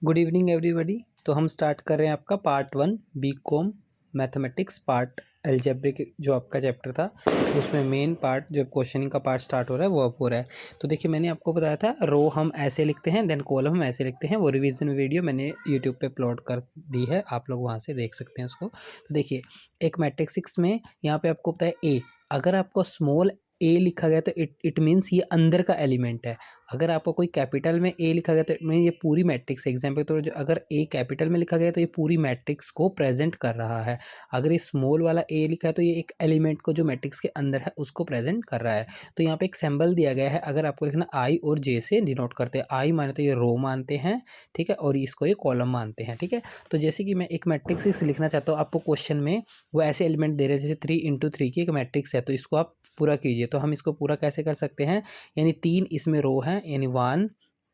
Good evening everybody. तो हम start कर रहे हैं आपका part 1 BCom mathematics part algebraic जो आपका चैप्टर था, उसमें मेन पार्ट जो क्वेश्चनिंग का पार्ट स्टार्ट हो रहा है वो अब हो रहा है। तो देखिए मैंने आपको बताया था रो हम ऐसे लिखते हैं, देन कॉलम हम ऐसे लिखते हैं। वो रिवीजन वीडियो मैंने यूट्यूब पे अपलोड कर दी है, आप लोग वहाँ से देख सकते हैं उसको। तो देखिए एक मैट्रिक्स में यहाँ पे आपको पता है ए, अगर आपको स्मॉल ए लिखा गया तो इट मीन्स ये अंदर का एलिमेंट है। अगर आपको कोई कैपिटल में ए लिखा गया तो मैं ये पूरी मैट्रिक्स एग्जाम्पल तो अगर ए कैपिटल में लिखा गया तो ये पूरी मैट्रिक्स को प्रेजेंट कर रहा है। अगर ये स्मॉल वाला ए लिखा है तो ये एक एलिमेंट को जो मैट्रिक्स के अंदर है उसको प्रेजेंट कर रहा है। तो यहाँ पे एक सिंबल दिया गया है, अगर आपको लिखना आई और जे से डिनोट करते हैं। आई माने तो ये रो मानते हैं, ठीक है, और इसको ये कॉलम मानते हैं, ठीक है। तो जैसे कि मैं एक मैट्रिक्स लिखना चाहता हूँ, आपको क्वेश्चन में वो ऐसे एलिमेंट दे रहे हैं जैसे 3 × 3 की एक मैट्रिक्स है, तो इसको आप पूरा कीजिए। तो हम इसको पूरा कैसे कर सकते हैं, यानी 3 इसमें रो हैं, यानी 1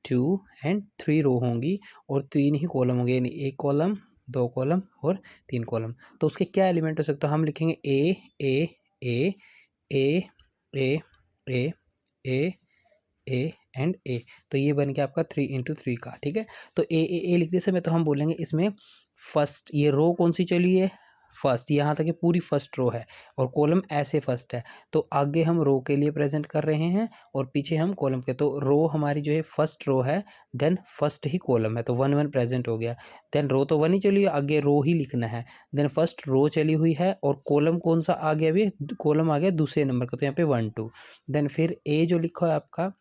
2 एंड 3 रो होंगी और 3 ही कॉलम होंगे, यानी 1 कॉलम 2 कॉलम और 3 कॉलम। तो उसके क्या एलिमेंट हो सकते हैं, हम लिखेंगे ए ए ए ए ए ए ए ए एंड ए। तो ये बन गया आपका 3 × 3 का, ठीक है। तो ए लिखते समय तो हम बोलेंगे इसमें फर्स्ट ये रो कौन सी चली है, फर्स्ट, यहाँ तक ये पूरी फर्स्ट रो है और कॉलम ऐसे फर्स्ट है। तो आगे हम रो के लिए प्रेजेंट कर रहे हैं और पीछे हम कॉलम के। तो रो हमारी जो है फर्स्ट रो है, देन फर्स्ट ही कॉलम है, तो 1 1 प्रेजेंट हो गया। देन रो तो 1 ही चली, आगे रो ही लिखना है। देन फर्स्ट रो चली हुई है और कॉलम कौन सा आ गया, अभी कॉलम आ गया दूसरे नंबर का, तो यहाँ पे 1 2। देन फिर ए जो लिखा है आपका,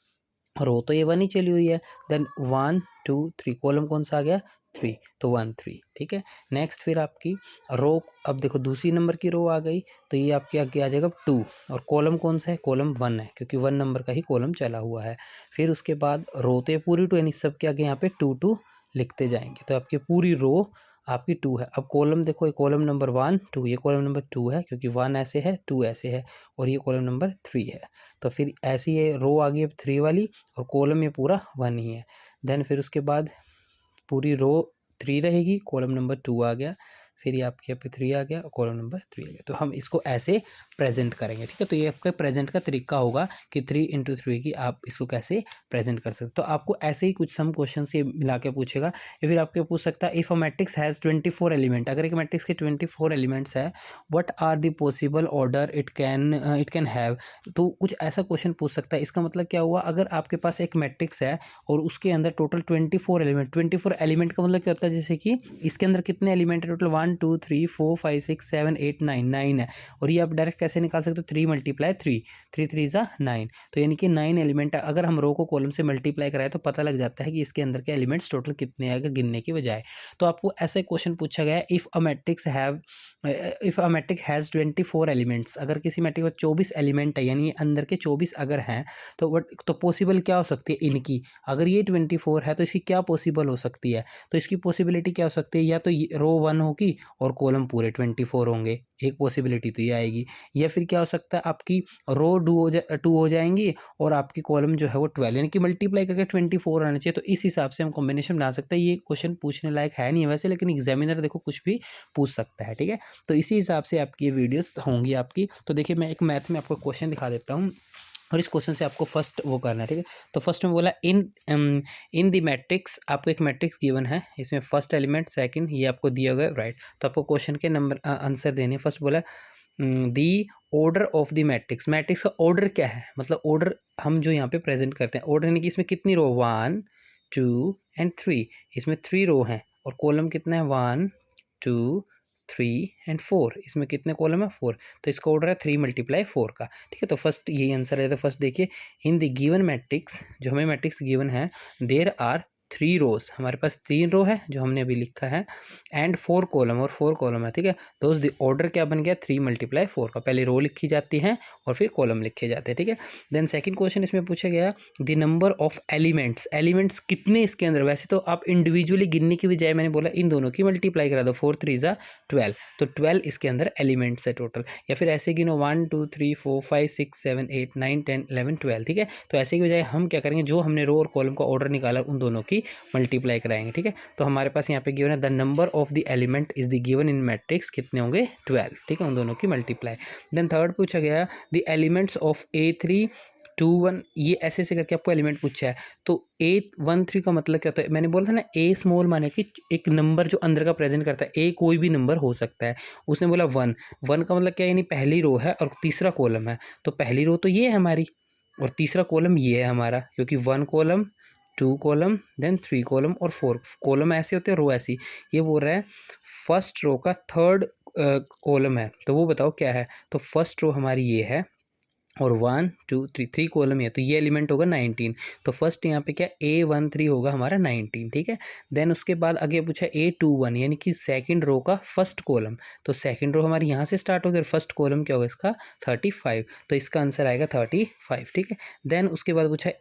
रो तो ये 1 ही चली हुई है, देन 1 2 3 कॉलम कौन सा आ गया 3, तो 1 3, ठीक है। नेक्स्ट फिर आपकी रो, अब देखो दूसरी नंबर की रो आ गई, तो ये आपके आगे आ जाएगा 2 और कॉलम कौन सा है, कॉलम 1 है क्योंकि 1 नंबर का ही कॉलम चला हुआ है। फिर उसके बाद रो तो ये पूरी 2, यानी सबके आगे यहाँ पे 2 2 लिखते जाएंगे, तो आपकी पूरी रो आपकी 2 है। अब कॉलम देखो, ये कॉलम नंबर 1 2, ये कॉलम नंबर 2 है क्योंकि 1 ऐसे है 2 ऐसे है, और ये कॉलम नंबर 3 है। तो फिर ऐसी ये रो आ गई 3 वाली और कॉलम ये पूरा 1 ही है। देन फिर उसके बाद पूरी रो 3 रहेगी, कॉलम नंबर 2 आ गया, फिर ये आपके यहाँ पे 3 आ गया और कॉलम नंबर 3 आ गया। तो हम इसको ऐसे प्रेजेंट करेंगे, ठीक है। तो ये आपका प्रेजेंट का तरीका होगा कि 3 × 3 की आप इसको कैसे प्रेजेंट कर सकते हो। तो आपको ऐसे ही कुछ सम क्वेश्चन ये मिला के पूछेगा, या फिर आपके पूछ सकता है if a matrix has 24 element, अगर एक मैट्रिक्स के 24 एलिमेंट्स है, what are the possible order it can have. तो कुछ ऐसा क्वेश्चन पूछ सकता है। इसका मतलब क्या हुआ, अगर आपके पास एक मैट्रिक्स है और उसके अंदर टोटल 24 एलिमेंट, 24 एलिमेंट का मतलब क्या होता है, जैसे कि इसके अंदर कितने एलिमेंट है टोटल 1 2 3 4 5 6 7 8 9 9 है, और ये आप डायरेक्ट कैसे निकाल सकते हो, 3 × 3 3 3 ज़ा 9, तो यानी कि 9 एलिमेंट है। अगर हम रो को कॉलम से मल्टीप्लाई कराए तो पता लग जाता है कि इसके अंदर के एलिमेंट्स टोटल कितने आएगा गिनने की बजाय। तो आपको ऐसा क्वेश्चन पूछा गया है, if a matrix has 24 elements, अगर किसी मैट्रिक्स में 24 एलिमेंट है, यानी अंदर के 24 अगर हैं, तो वट तो पॉसिबल क्या हो सकती है इनकी, अगर ये 24 है तो इसकी क्या पॉसिबल हो सकती है। तो इसकी पॉसिबिलिटी क्या हो सकती है, या तो रो 1 होगी और कॉलम पूरे 24 होंगे, एक पॉसिबिलिटी तो ये आएगी। या फिर क्या हो सकता है, आपकी रो 2 हो जाएंगी और आपकी कॉलम जो है वो 12, यानी कि मल्टीप्लाई करके 24 आना चाहिए। तो इस हिसाब से हम कॉम्बिनेशन बना सकते हैं। ये क्वेश्चन पूछने लायक है नहीं वैसे, लेकिन एग्जामिनर देखो कुछ भी पूछ सकता है, ठीक है। तो इसी हिसाब से आपकी ये वीडियोस होंगी आपकी। तो देखिए मैं एक मैथ में आपको क्वेश्चन दिखा देता हूँ और इस क्वेश्चन से आपको फर्स्ट वो करना है, ठीक है। तो फर्स्ट में बोला इन द मैट्रिक्स, आपको एक मैट्रिक्स गिवन है, इसमें फर्स्ट एलिमेंट सेकंड ये आपको दिया गया, राइट। तो आपको क्वेश्चन के नंबर आंसर देने। फर्स्ट बोला दी order of the matrix, matrix का ऑर्डर क्या है, मतलब ऑर्डर हम जो यहाँ पे प्रेजेंट करते हैं, ऑर्डर यानी कि इसमें कितनी रो 1 2 एंड 3, इसमें 3 रो हैं और कॉलम कितना है 1 2 3 एंड 4, इसमें कितने कॉलम है 4, तो इसका ऑर्डर है 3 × 4 का, ठीक है। तो फर्स्ट यही आंसर है। तो फर्स्ट देखिए, इन द गिवन मैट्रिक्स, जो हमें मैट्रिक्स गिवन है, देयर आर 3 रोज, हमारे पास 3 रो है जो हमने अभी लिखा है, एंड 4 कॉलम, और 4 कॉलम है, ठीक है। तो द ऑर्डर क्या बन गया 3 × 4 का, पहले रो लिखी जाती है और फिर कॉलम लिखे जाते हैं, ठीक है। देन सेकंड क्वेश्चन इसमें पूछा गया the number of elements, elements कितने इसके अंदर, वैसे तो आप इंडिविजुअली गिनने की बजाय मैंने बोला इन दोनों की मल्टीप्लाई करा दो, 4 3 ज़ा 12, तो 12 इसके अंदर एलिमेंट्स है टोटल। या फिर ऐसे गिनो 1 2 3 4 5 6 7 8 9 10 11 12, ठीक है। तो ऐसे की बजाय हम क्या करेंगे, जो हमने रो और कॉलम का ऑर्डर निकाला उन दोनों की मल्टीप्लाई कराएंगे, ठीक है। तो हमारे पास यहाँ पे गिवन है the number of the element is the given in matrix, कितने होंगे 12, ठीक है, उन दोनों की मल्टीप्लाई। देन थर्ड पूछा गया द एलिमेंट्स ऑफ A3 2 1 ये ऐसे ऐसे करके आपको एलिमेंट पूछा है। तो A13 का मतलब क्या होता है, मैंने बोला था ना ए स्मॉल माने कि एक नंबर जो अंदर का प्रेजेंट करता है, ए कोई भी नंबर हो सकता है। उसने बोला 1, 1 का मतलब क्या है, यानी पहली रो है और तीसरा कॉलम है। तो पहली रो तो ये है हमारी और तीसरा कॉलम ये है हमारा, क्योंकि 1 कॉलम 2 कॉलम देन 3 कॉलम और 4 कॉलम ऐसे होते हैं, रो ऐसी। ये बोल रहा है फर्स्ट रो का थर्ड कॉलम है, तो वो बताओ क्या है। तो फर्स्ट रो हमारी ये है और 1 2 3 3 कॉलम है, तो ये एलिमेंट होगा 19। तो फर्स्ट यहाँ पे क्या A13 होगा हमारा 19, ठीक है। देन उसके बाद आगे पूछा A21 यानी कि सेकंड रो का फर्स्ट कॉलम। तो सेकंड रो हमारी यहाँ से स्टार्ट होगी और फर्स्ट कॉलम क्या होगा इसका 35, तो इसका आंसर आएगा 35, ठीक है। देन उसके बाद पूछा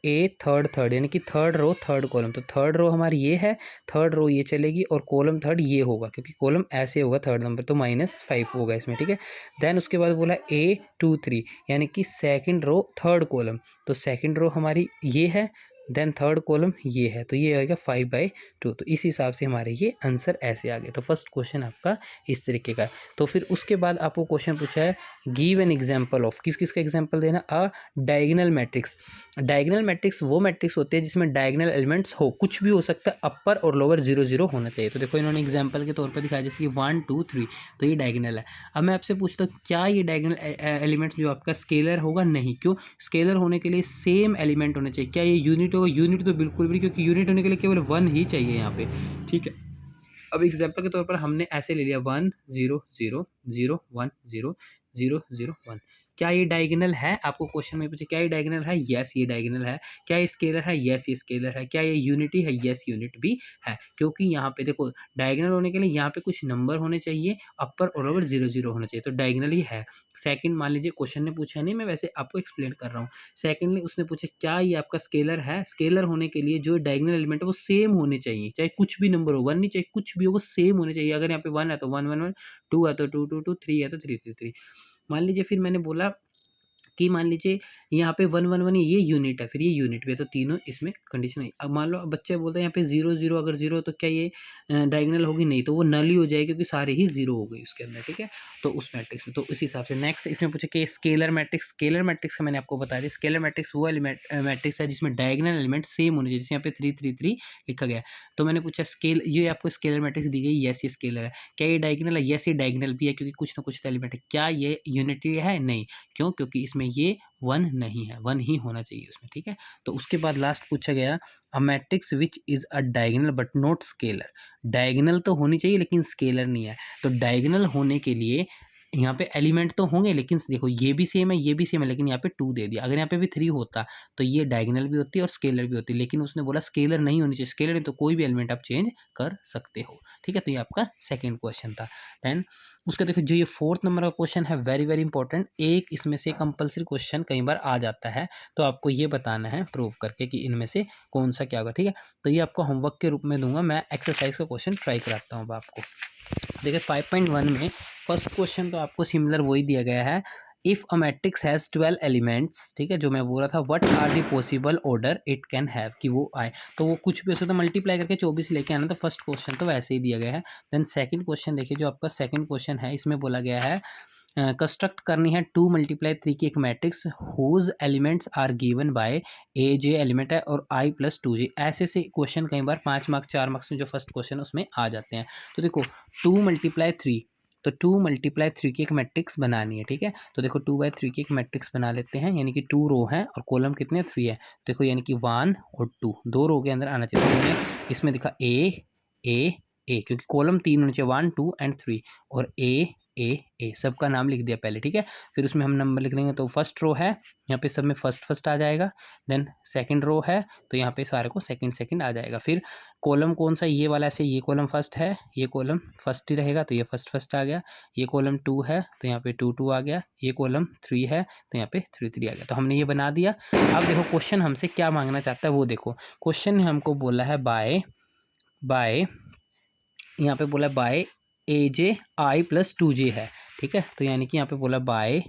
थर्ड यानी कि थर्ड रो थर्ड कॉलम। तो थर्ड रो हमारी ये है, थर्ड रो ये चलेगी और कॉलम थर्ड ये होगा, क्योंकि कॉलम ऐसे होगा थर्ड नंबर, तो -5 होगा इसमें, ठीक है। देन उसके बाद बोला A23 यानी कि सेकंड रो थर्ड कॉलम। तो सेकंड रो हमारी ये है, देन थर्ड कॉलम ये है, तो ये आएगा 5/2। तो इस हिसाब से हमारे ये आंसर ऐसे आ गए। तो फर्स्ट क्वेश्चन आपका इस तरीके का है। तो फिर उसके बाद आपको क्वेश्चन पूछा है गिव एन एग्जाम्पल ऑफ, किस किस का एग्जाम्पल देना, अ डायगोनल मैट्रिक्स। डायगोनल मैट्रिक्स वो मैट्रिक्स होते हैं जिसमें डायगोनल एलिमेंट्स हो, कुछ भी हो सकता है, अपर और लोअर 0 0 होना चाहिए। तो देखो इन्होंने एग्जाम्पल के तौर पर दिखाया, जैसे कि 1 2 3, तो ये डायगोनल है। अब मैं आपसे पूछता हूँ क्या ये डायगोनल एलिमेंट्स जो आपका स्केलर होगा, नहीं। क्यों, स्केलर होने के लिए सेम एलिमेंट होने चाहिए। क्या ये यूनिट होगा, यूनिट तो बिल्कुल भी नहीं, क्योंकि यूनिट होने के लिए केवल 1 ही चाहिए यहाँ पे, ठीक है। अब एग्जाम्पल के तौर पर हमने ऐसे ले लिया 1 0 0 0 1 0 0 0 1। क्या ये डायगोनल है, आपको क्वेश्चन में पूछे क्या ये डायगोनल है, यस ये डायगोनल है। क्या ये स्केलर है, यस ये स्केलर है। क्या ये यूनिटी है, यस यूनिट भी है। क्योंकि यहाँ पे देखो डायगोनल होने के लिए यहाँ पे कुछ नंबर होने चाहिए, अपर और लोअर 0 0 होना चाहिए, तो डायगोनल ही है। सेकंड मान लीजिए क्वेश्चन ने पूछा नहीं, मैं वैसे आपको एक्सप्लेन कर रहा हूँ। सेकेंडली उसने पूछा क्या ये आपका स्केलर है, स्केलर होने के लिए जो डायगोनल एलिमेंट है वो सेम होने चाहिए, चाहे कुछ भी नंबर हो, 1 नहीं चाहिए, कुछ भी हो वो सेम होने चाहिए। अगर यहाँ पे 1 है तो 1 1 1, 2 है तो 2 2 2, 3 है तो 3 3 3। मान लीजिए फिर मैंने बोला कि मान लीजिए यहाँ पे 1 1 1 ये यूनिट है, फिर ये यूनिट भी है, तो तीनों इसमें कंडीशन है। अब मान लो बच्चे बोलते हैं यहाँ पे 0 0, अगर 0 तो क्या ये डायगोनल होगी, नहीं, तो वो नल ही हो जाएगी, क्योंकि सारे ही 0 हो गए उसके अंदर, ठीक है। तो उस मैट्रिक्स में, तो उस हिसाब से नेक्स्ट इसमें पूछे कि स्केलर मैट्रिक्स। स्केलर मैट्रिक्स का मैंने आपको बताया था, स्केलर मैट्रिक्स वो एलिमेंट मैट्रिक्स है जिसमें डायगोनल एलिमेंट सेम होने चाहिए, जैसे यहाँ पे 3 3 3 लिखा गया है। तो मैंने पूछा स्केल, ये आपको स्केलर मैट्रिक्स दी गई, यस ये स्केलर है। क्या ये डायगोनल है, यस ये डायगोनल भी है, क्योंकि कुछ ना कुछ तो एलिमेंट है। क्या ये यूनिटरी है, नहीं। क्यों, क्योंकि इसमें ये 1 नहीं है, 1 ही होना चाहिए उसमें, ठीक है। तो उसके बाद लास्ट पूछा गया a matrix which is a diagonal but not scalar. Diagonal तो होनी चाहिए लेकिन स्केलर नहीं है। तो डायगोनल होने के लिए यहाँ पे एलिमेंट तो होंगे, लेकिन देखो ये भी सेम है, ये भी सेम है, लेकिन यहाँ पे 2 दे दिया। अगर यहाँ पे भी 3 होता तो ये डायगोनल भी होती और स्केलर भी होती, लेकिन उसने बोला स्केलर नहीं होनी चाहिए। स्केलर नहीं तो कोई भी एलिमेंट आप चेंज कर सकते हो, ठीक है। तो ये आपका सेकेंड क्वेश्चन था। देन उसका देखो जो ये 4th नंबर का क्वेश्चन है, वेरी वेरी इंपॉर्टेंट। एक इसमें से कंपलसरी क्वेश्चन कई बार आ जाता है, तो आपको ये बताना है प्रूव करके कि इनमें से कौन सा क्या होगा, ठीक है। तो ये आपको होमवर्क के रूप में दूंगा, मैं एक्सरसाइज का क्वेश्चन ट्राई कराता हूँ अब आपको। देखिए 5.1 में फर्स्ट क्वेश्चन तो आपको सिमिलर वही दिया गया है। If a matrix has 12 elements, ठीक है, जो मैं बोल रहा था, what are the possible order it can have, कि वो आए, तो वो कुछ भी हो सकता है, मल्टीप्लाई करके 24 लेके आना। तो फर्स्ट क्वेश्चन तो वैसे ही दिया गया है। देन सेकंड क्वेश्चन देखिए, जो आपका सेकंड क्वेश्चन है, इसमें बोला गया है कंस्ट्रक्ट करनी है 2 × 3 की एक matrix whose elements are given by a j element है और i + 2j। ऐसे से क्वेश्चन कई बार 5 मार्क्स 4 मार्क्स में जो फर्स्ट क्वेश्चन उसमें आ जाते हैं। तो देखो 2 × 3, तो 2 × 3 की एक मैट्रिक्स बनानी है, ठीक है। तो देखो 2/3 की एक मैट्रिक्स बना लेते हैं, यानी कि 2 रो है और कॉलम कितने 3 है। देखो यानी कि 1 और 2 दो रो के अंदर आना चाहिए। तो इसमें दिखा ए, क्योंकि कॉलम 3 होने चाहिए, 1 2 एंड 3, और ए सबका नाम लिख दिया पहले, ठीक है। फिर उसमें हम नंबर लिख लेंगे, तो फर्स्ट रो है, यहाँ पे सब में फर्स्ट आ जाएगा। देन सेकंड रो है, तो यहाँ पे सारे को सेकंड आ जाएगा। फिर कॉलम कौन सा, ये वाला, ऐसे ये कॉलम फर्स्ट है, ये कॉलम फर्स्ट ही रहेगा, तो ये फर्स्ट आ गया। ये कॉलम 2 है, तो यहाँ पे 2 आ गया। ये कॉलम 3 है, तो यहाँ पे 3 आ गया। तो हमने ये बना दिया। अब देखो क्वेश्चन हमसे क्या मांगना चाहता है वो देखो। क्वेश्चन ने हमको बोला है बाय यहाँ पे बोला bye a J i + 2j है, ठीक है। तो यानी कि यहाँ पे बोला बाय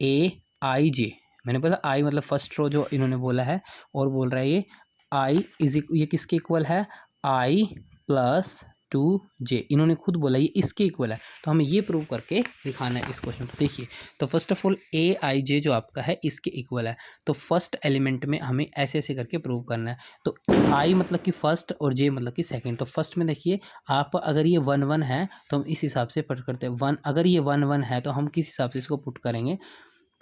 ए आई जे, मैंने बोला आई मतलब फर्स्ट रो जो इन्होंने बोला है, और बोल रहा है ये आई ये किसके इक्वल है, i + 2j, इन्होंने खुद बोला ये इसके इक्वल है, तो हमें ये प्रूव करके दिखाना है इस क्वेश्चन को। देखिए, तो फर्स्ट ऑफ ऑल aij जो आपका है इसके इक्वल है, तो फर्स्ट एलिमेंट में हमें ऐसे ऐसे करके प्रूव करना है। तो i मतलब कि फर्स्ट और j मतलब कि सेकंड। तो फर्स्ट में देखिए आप, अगर ये 1 1 है तो हम इस हिसाब से पुट करते हैं, 1 अगर ये 1 1 है तो हम किस हिसाब से इसको पुट करेंगे,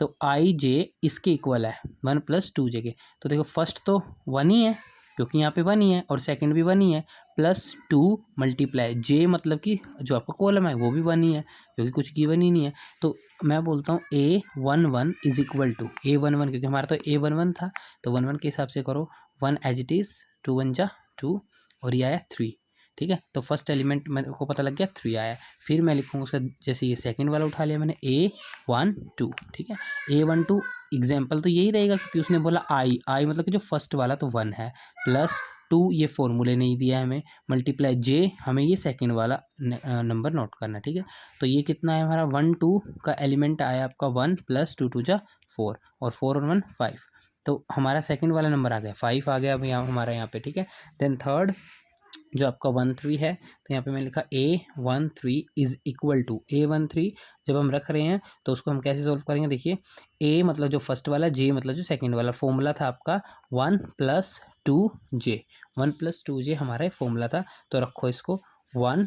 तो आई जे इसके इक्वल है 1 + 2j के। तो देखो फर्स्ट तो 1 ही है क्योंकि यहाँ पे 1 ही है, और सेकंड भी 1 ही है, +2 मल्टीप्लाई जे मतलब कि जो आपका कॉलम है वो भी 1 ही है क्योंकि कुछ गिवन ही नहीं है। तो मैं बोलता हूँ A11 is equal to A11, क्योंकि हमारा तो A11 था, तो 1 1 के हिसाब से करो, 1 एज इट इज़, 2 1 जा 2 और ये आया 3। ठीक है, तो फर्स्ट एलिमेंट मेरे को पता लग गया 3 आया। फिर मैं लिखूँगा उसका, जैसे ये सेकंड वाला उठा लिया मैंने A12। ठीक है, A12 एग्जाम्पल तो यही रहेगा क्योंकि उसने बोला आई मतलब कि जो फर्स्ट वाला तो 1 है, +2 ये फॉर्मूले नहीं दिया है हमें, मल्टीप्लाई जे हमें ये सेकंड वाला नंबर नोट करना है। ठीक है, तो ये कितना है हमारा 1 2 का एलिमेंट आया आपका 1 + 2 2 जा 4 और 4 और 1 5, तो हमारा सेकंड वाला नंबर आ गया 5 आ गया अब यहाँ हमारा यहाँ पे। ठीक है, देन थर्ड जो आपका 1 3 है, तो यहाँ पे मैंने लिखा A13 is equal to A13। जब हम रख रहे हैं तो उसको हम कैसे सॉल्व करेंगे, देखिए A मतलब जो फर्स्ट वाला, J मतलब जो सेकंड वाला, फॉर्मूला था आपका 1 + 2j, 1 + 2j हमारा फॉर्मूला था, तो रखो इसको 1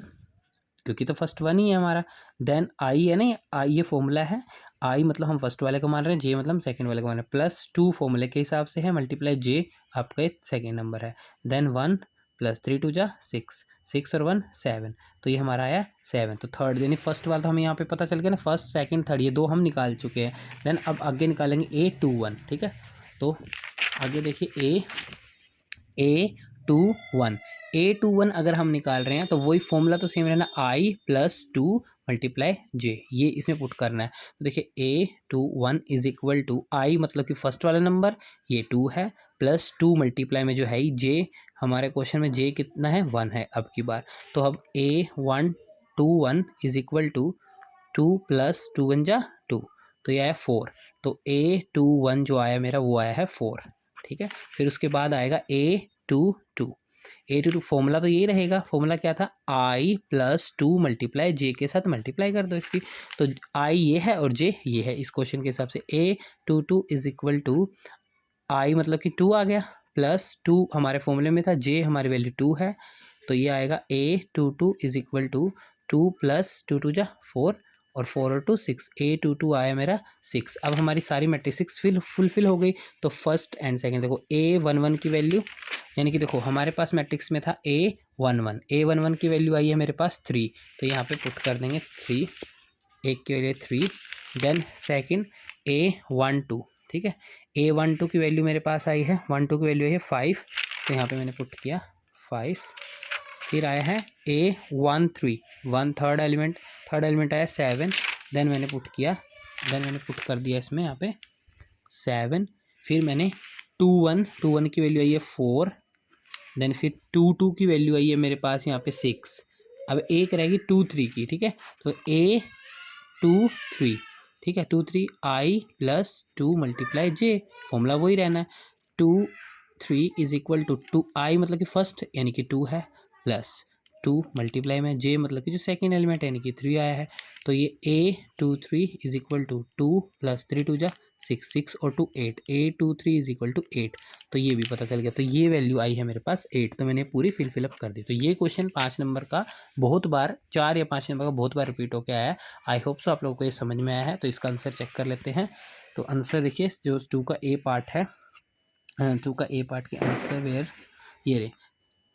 क्योंकि तो फर्स्ट 1 ही है हमारा, देन आई है ना, आई ये फॉर्मूला है, आई मतलब हम फर्स्ट वाले को मान रहे हैं, जे मतलब हम सेकंड वाले को मान रहे हैं, +2 फॉर्मूले के हिसाब से है, मल्टीप्लाई जे आपका एक सेकेंड नंबर है, देन 1 + 3 2 जा 6, 6 और 1 7, तो ये हमारा आया 7। तो थर्ड यानी फर्स्ट वाला तो हमें यहाँ पे पता चल गया ना, फर्स्ट सेकंड थर्ड ये दो हम निकाल चुके हैं। देन अब आगे निकालेंगे A21। ठीक है, तो आगे देखिए A21 अगर हम निकाल रहे हैं तो वही फॉर्मूला तो सेम रहना, I + 2 मल्टीप्लाई जे, ये इसमें पुट करना है। तो देखिए A21 इज इक्वल टू आई मतलब कि फर्स्ट वाला नंबर ये 2 है, +2 मल्टीप्लाई में जो है जे, हमारे क्वेश्चन में जे कितना है 1 है अब की बार। तो अब A121 इज इक्वल टू 2 + 2 1 जा 2, तो ये आया 4। तो A21 जो आया मेरा वो आया है 4। ठीक है, फिर उसके बाद आएगा A22 फॉर्मूला तो यही रहेगा, फॉर्मूला क्या था, I + 2 मल्टीप्लाई जे के साथ मल्टीप्लाई कर दो इसकी, तो I ये है और जे ये है इस क्वेश्चन के हिसाब से। A22 is equal to I मतलब कि 2 आ गया, +2 हमारे फॉर्मूले में था, जे हमारी वैल्यू 2 है, तो ये आएगा A22 इज इक्वल टू 2 + 2 2 जा 4 और 4 और 2 6, A22 आया मेरा 6। अब हमारी सारी मैट्रिक्स फुलफिल हो गई। तो फर्स्ट एंड सेकंड देखो A11 की वैल्यू, यानी कि देखो हमारे पास मैट्रिक्स में था A11 की वैल्यू आई है मेरे पास 3, तो यहाँ पे पुट कर देंगे 3, एक की वैल्यू 3, देन सेकंड A12। ठीक है, A12 की वैल्यू मेरे पास आई है, 12 की वैल्यू है 5, तो यहाँ पे मैंने पुट किया 5। फिर आया है A13, थर्ड एलिमेंट आया 7, देन मैंने पुट कर दिया इसमें यहाँ पे 7। फिर मैंने 21 की वैल्यू आई है 4, देन फिर 22 की वैल्यू आई है मेरे पास यहाँ पे 6। अब एक रहेगी 23 की। ठीक है, तो A23, ठीक है, 23 I + 2 मल्टीप्लाई जे, फॉर्मूला वही रहना है, 2 3 इज इक्वल टू 2 I मतलब कि फर्स्ट यानी कि 2 है, +2 मल्टीप्लाई में जे मतलब कि जो सेकंड एलिमेंट यानी कि 3 आया है, तो ये A23 इज इक्वल टू 2 + 3 2 जा 6, 6 और 2 8, A23 इज इक्वल टू 8, तो ये भी पता चल गया। तो ये वैल्यू आई है मेरे पास 8, तो मैंने पूरी फिलअप कर दी। तो ये क्वेश्चन 5 नंबर का बहुत बार, 4 या 5 नंबर का बहुत बार रिपीट होकर आया है। आई होप सो आप लोगों को ये समझ में आया है। तो इसका आंसर चेक कर लेते हैं। तो आंसर देखिए, जो 2 का ए पार्ट है, 2 का ए पार्ट के आंसर वेयर ये रहे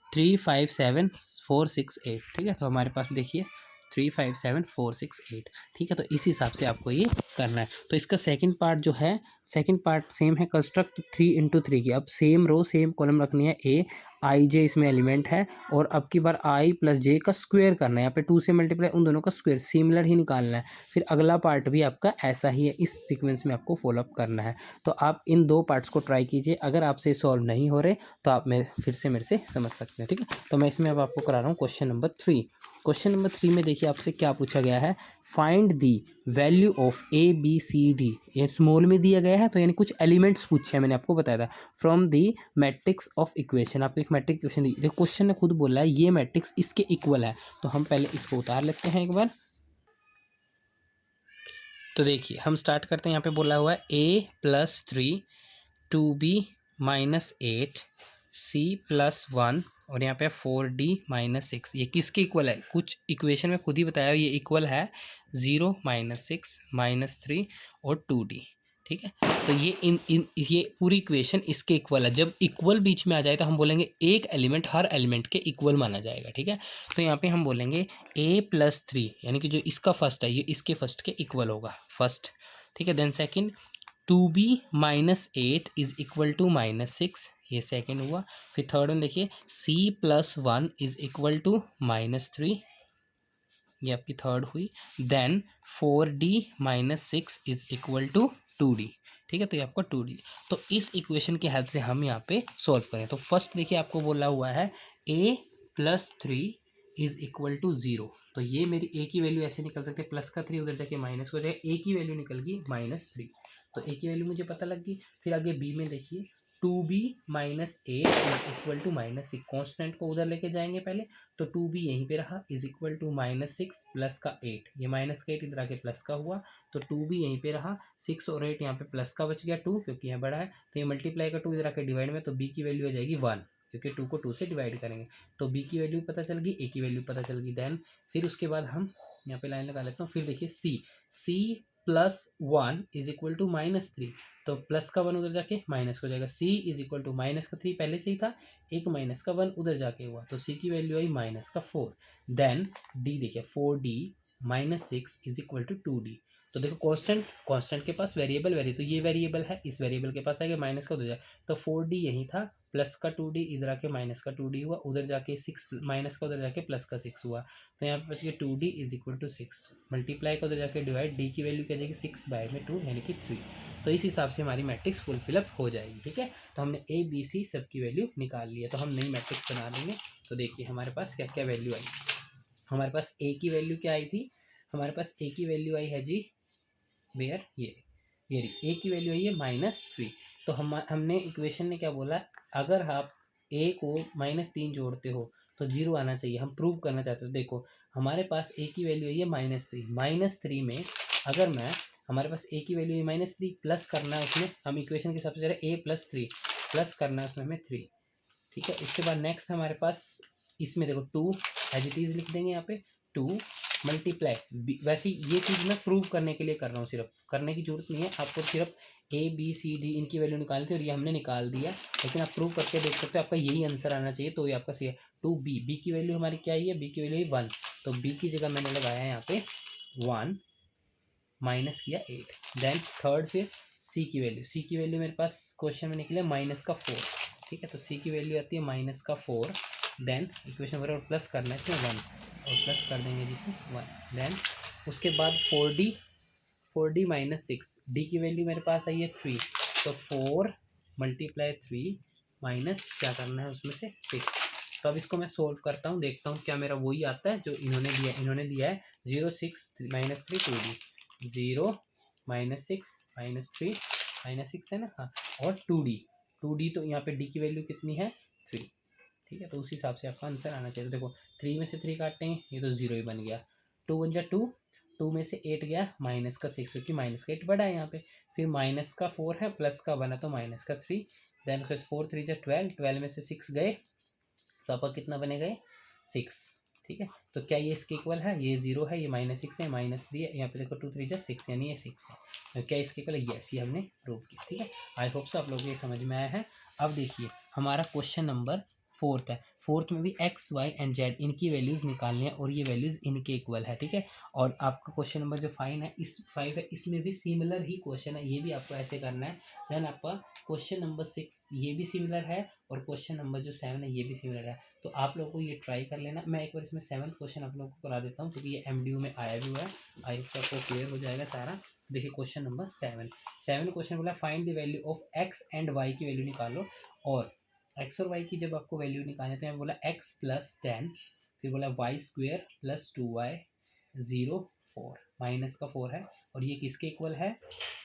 3 5 7 4 6 8। ठीक है, तो हमारे पास देखिए 3 5 7 4 6 8। ठीक है, तो इस हिसाब से आपको ये करना है। तो इसका सेकंड पार्ट जो है, सेकंड पार्ट सेम है, कंस्ट्रक्ट 3 × 3 की। अब सेम रो सेम कॉलम रखनी है, ए आई जे इसमें एलिमेंट है, और अब की बार I + j का स्क्वायर करना है, यहाँ पे 2 से मल्टीप्लाई उन दोनों का स्क्वायर सिमिलर ही निकालना है। फिर अगला पार्ट भी आपका ऐसा ही है, इस सीक्वेंस में आपको फॉलोअप करना है। तो आप इन 2 पार्ट्स को ट्राई कीजिए, अगर आपसे सॉल्व नहीं हो रहे तो आप फिर से मेरे से समझ सकते हैं। ठीक है, तो मैं इसमें अब आपको करा रहा हूँ क्वेश्चन नंबर 3। क्वेश्चन नंबर 3 में देखिए आपसे क्या पूछा गया है, find the value of a b c d, ये स्मॉल में दिया गया है, तो यानी कुछ एलिमेंट्स पूछे हैं, मैंने आपको बताया था, from the matrix of equation, आपको एक मैट्रिक इक्वेशन दी, देखो क्वेश्चन ने खुद बोला है ये मैट्रिक्स इसके इक्वल है, तो हम पहले इसको उतार लेते हैं एक बार। तो देखिए हम स्टार्ट करते हैं, यहाँ पे बोला हुआ है a+3 2b-8 c+1 और यहाँ पे 4d-6, ये किसके इक्वल है, कुछ इक्वेशन में खुद ही बताया ये इक्वल है 0-6 -3 और 2d, ठीक है। तो ये पूरी इक्वेशन इसके इक्वल है, जब इक्वल बीच में आ जाए तो हम बोलेंगे एक एलिमेंट हर एलिमेंट के इक्वल माना जाएगा, ठीक है। तो यहाँ पे हम बोलेंगे a+3 यानी कि जो इसका फर्स्ट है ये इसके फर्स्ट के इक्वल होगा, फर्स्ट, ठीक है। Then second 2b-8 is equal to -6, ये सेकंड हुआ। फिर थर्ड में देखिए c+1 इज इक्वल टू -3, ये आपकी थर्ड हुई। Then 4d-6 is equal to 2d, ठीक है। तो ये आपका 2d, तो इस इक्वेशन की हेल्प से हम यहाँ पे सॉल्व करें। तो फर्स्ट देखिए आपको बोला हुआ है a+3 इज इक्वल टू 0, तो ये मेरी a की वैल्यू ऐसे निकल सकते हैं, प्लस का 3 उधर जाके माइनस हो जाए, a की वैल्यू निकल गई -3, तो a की वैल्यू मुझे पता लग गई। फिर आगे b में देखिए 2b-8 is equal to -6, constant को उधर लेके जाएंगे पहले, तो 2b यहीं पे रहा इज इक्वल टू -6 प्लस का 8, ये -8 इधर आके प्लस का हुआ, तो 2b यहीं पे रहा, 6 और 8 यहाँ पे प्लस का बच गया 2, क्योंकि यहाँ बड़ा है, तो ये मल्टीप्लाई का 2 इधर आके डिवाइड में, तो b की वैल्यू आ जाएगी 1, क्योंकि 2 को 2 से डिवाइड करेंगे, तो b की वैल्यू पता चल गई, a की वैल्यू पता चल गई। देन फिर उसके बाद हम यहाँ पे लाइन लगा लेता हूँ। फिर देखिए c+1 इज इक्वल टू -3, तो प्लस का 1 उधर जाके माइनस हो जाएगा, c इज इक्वल टू -3 पहले से ही था, एक माइनस का 1 उधर जाके हुआ, तो c की वैल्यू आई -4। देन d देखिए 4d-6 is equal to 2d, तो देखो कांस्टेंट के पास वेरिएबल तो ये वेरिएबल है, इस वेरिएबल के पास आएगा माइनस का उधर जाए, तो 4d यही था, प्लस का 2d इधर आके माइनस का 2d हुआ, उधर जाके 6 माइनस का उधर जाके प्लस का 6 हुआ, तो यहाँ पे बच गया 2d is equal to 6, multiply का उधर जाके डिवाइड, d की वैल्यू क्या जाएगी 6/2 यानी कि 3, तो इस हिसाब से हमारी मैट्रिक्स फुलफिलअप हो जाएगी, ठीक है। तो हमने ए बी सी सब की वैल्यू निकाल ली है, तो हम नई मैट्रिक्स बना देंगे। तो देखिए हमारे पास क्या क्या वैल्यू आई, हमारे पास ए की वैल्यू क्या आई थी, हमारे पास ए की वैल्यू आई है जी, वेयर ये ए की वैल्यू आई है -3, तो हमने इक्वेशन में क्या बोला, अगर आप ए को -3 जोड़ते हो तो 0 आना चाहिए, हम प्रूव करना चाहते हो। देखो हमारे पास ए की वैल्यू आई है -3 में अगर मैं, हमारे पास ए की वैल्यू है -3, प्लस करना है उसमें, हम इक्वेशन के हिसाब से a+3 प्लस करना है उसमें हमें 3, ठीक है। उसके बाद नेक्स्ट हमारे पास इसमें देखो 2 एज इट इज लिख देंगे यहाँ पे, 2 मल्टीप्लाई, वैसे ये चीज़ मैं प्रूव करने के लिए कर रहा हूँ, सिर्फ करने की जरूरत नहीं है आपको, सिर्फ a b c d इनकी वैल्यू निकालनी थी और ये हमने निकाल दिया, लेकिन आप प्रूव करके देख सकते हो, आपका यही आंसर आना चाहिए, तो ये आपका सही है। 2b की वैल्यू हमारी क्या है, b की वैल्यू है 1, तो b की जगह मैंने लगाया है यहाँ पे 1 माइनस किया 8। देन थर्ड फिर सी की वैल्यू मेरे पास क्वेश्चन में निकले -4, ठीक है, तो सी की वैल्यू आती है -4। देन इक्वेशन बराबर प्लस करना है इसमें 1 और प्लस कर देंगे जिसमें 1। देन उसके बाद 4d-6, डी की वैल्यू मेरे पास आई है 3, तो 4 × 3 माइनस क्या करना है उसमें से 6। तो अब इसको मैं सोल्व करता हूँ, देखता हूँ क्या मेरा वही आता है जो इन्होंने दिया है 0 6 -3 2d, 0 -6 -3 -6 है ना, हाँ, और 2d तो यहाँ पे d की वैल्यू कितनी है 3, ठीक है, तो उस हिसाब से आपका आंसर आना चाहिए। तो देखो 3 में से 3 काटेंगे, ये तो 0 ही बन गया, 2 × 2 2 में से 8 गया माइनस का 6, क्योंकि माइनस का 8 बड़ा है यहाँ पे, फिर माइनस का 4 है, प्लस का 1 है तो माइनस का 3, देन फिर 4 3 12, 12 में से 6 गए, तो आपका कितना बनेगा 6, ठीक है। तो क्या ये इसके इक्वल है, ये 0 है, ये -6 है, -3 है, यहाँ पे देखो 2 3 6 यानी ये 6 है, तो क्या इसके इक्वल है, यस, ये हमने प्रूव किया, ठीक है। आई होप सो आप लोगों को ये समझ में आया है। अब देखिए हमारा क्वेश्चन नंबर 4 है, 4 में भी x y एंड z इनकी वैल्यूज़ निकालनी है और ये वैल्यूज़ इनके इक्वल है, ठीक है। और आपका क्वेश्चन नंबर जो 5 है इसमें भी सिमिलर ही क्वेश्चन है, ये भी आपको ऐसे करना है। देन आपका क्वेश्चन नंबर 6 ये भी सिमिलर है और क्वेश्चन नंबर जो 7 है ये भी सिमिलर है, तो आप लोगों को ये ट्राई कर लेना। मैं एक बार इसमें 7th क्वेश्चन आप लोगों को करा देता हूँ, क्योंकि ये MDU में आया भी हुआ है, आई होप आपको क्लियर हो जाएगा सारा। देखिए क्वेश्चन नंबर 7 क्वेश्चन बोला find the value of x and y की वैल्यू निकालो, और x और y की जब आपको वैल्यू निकालनी है तो मैं बोला x + 10, फिर बोला Y square plus 2y 0 4, minus का 4 है, और ये किसके इक्वल है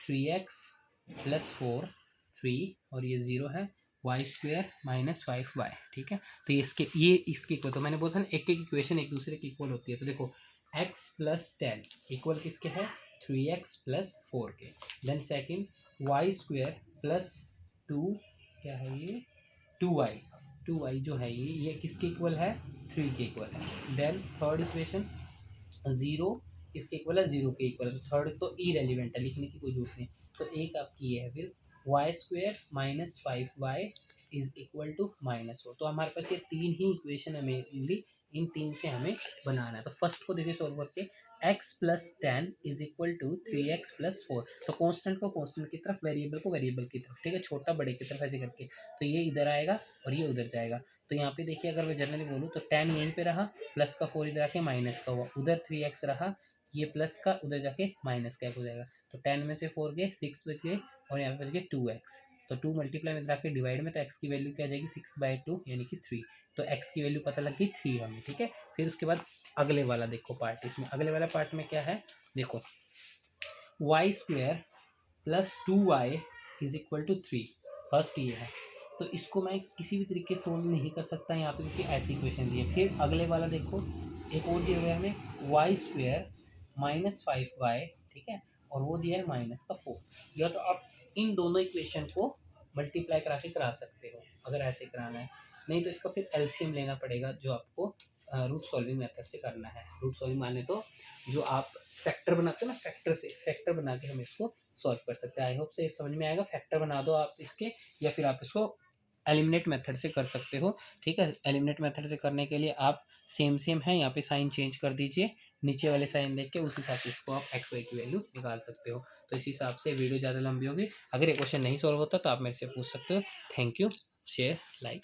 3x प्लस 4 3, और ये 0 है वाई स्क्वेयर माइनस 5y, ठीक है। तो ये इसके इक्वल, तो मैंने बोला था ना एक एक इक्वेशन एक दूसरे की इक्वल होती है। तो देखो x प्लस 10 इक्वल किसके है 3x प्लस 4 के। Then second y square plus 2, क्या है ये 2y जो है ये किसके इक्वल है 3 के इक्वल है। देन थर्ड इक्वेशन 0 इसके इक्वल है 0 के इक्वल है। तो थर्ड तो इरेलीवेंट है, लिखने की कोई जरूरत नहीं। तो एक आपकी ये है फिर y square minus 5y is equal to -4। तो हमारे पास ये तीन ही इक्वेशन है मेनली, इन तीन से हमें बनाना है। तो फर्स्ट को देखिए सॉल्व करके x plus 10 is equal to 3x plus 4। तो कांस्टेंट को कांस्टेंट की तरफ, वेरिएबल को वेरिएबल की तरफ, ठीक है, छोटा बड़े की तरफ ऐसे करके। तो ये इधर आएगा और ये उधर जाएगा। तो यहाँ पे देखिए अगर मैं जनरली बोलूँ तो 10 यहीं पे रहा, प्लस का 4 इधर आके माइनस का हुआ, उधर 3x रहा, ये प्लस का उधर जाके माइनस का 1 हो जाएगा। तो 10 में से 4 गए 6 बच गए, और यहाँ पे बच गए 2x। तो 2 मल्टीप्लाई में जाके डिवाइड में, तो x की वैल्यू क्या आ जाएगी 6/2 यानी कि 3। तो x की वैल्यू पता लग गई 3 हमें, ठीक है। फिर उसके बाद अगले वाला देखो पार्ट, इसमें अगले वाला पार्ट में क्या है देखो y square plus 2y is equal to 3, first ये है। तो इसको मैं किसी भी तरीके से सोल्व नहीं कर सकता यहाँ पे क्योंकि ऐसी इक्वेशन दी है। फिर अगले वाला देखो एक और दिया हुआ है हमें वाई स्क्वेयर माइनस 5y, ठीक है, और वो दिया है माइनस का 4। या तो आप इन दोनों इक्वेशन को मल्टीप्लाई करा के करा सकते हो अगर ऐसे कराना है, नहीं तो इसका फिर एलसीएम लेना पड़ेगा जो आपको रूट सॉल्विंग मेथड से करना है। रूट सॉल्विंग माने तो जो आप फैक्टर बनाते हैं ना, फैक्टर बना के हम इसको सॉल्व कर सकते हैं। आई होप से समझ में आएगा। फैक्टर बना दो आप इसके, या फिर आप इसको एलिमिनेट मेथड से कर सकते हो, ठीक है। एलिमिनेट मेथड से करने के लिए आप सेम है, यहाँ पे साइन चेंज कर दीजिए, नीचे वाले साइन देख के उस हिसाब से इसको आप एक्स वाई की वैल्यू निकाल सकते हो। तो इस हिसाब से वीडियो ज़्यादा लंबी होगी। अगर ये क्वेश्चन नहीं सॉल्व होता तो आप मेरे से पूछ सकते हो। Thank you, share, like.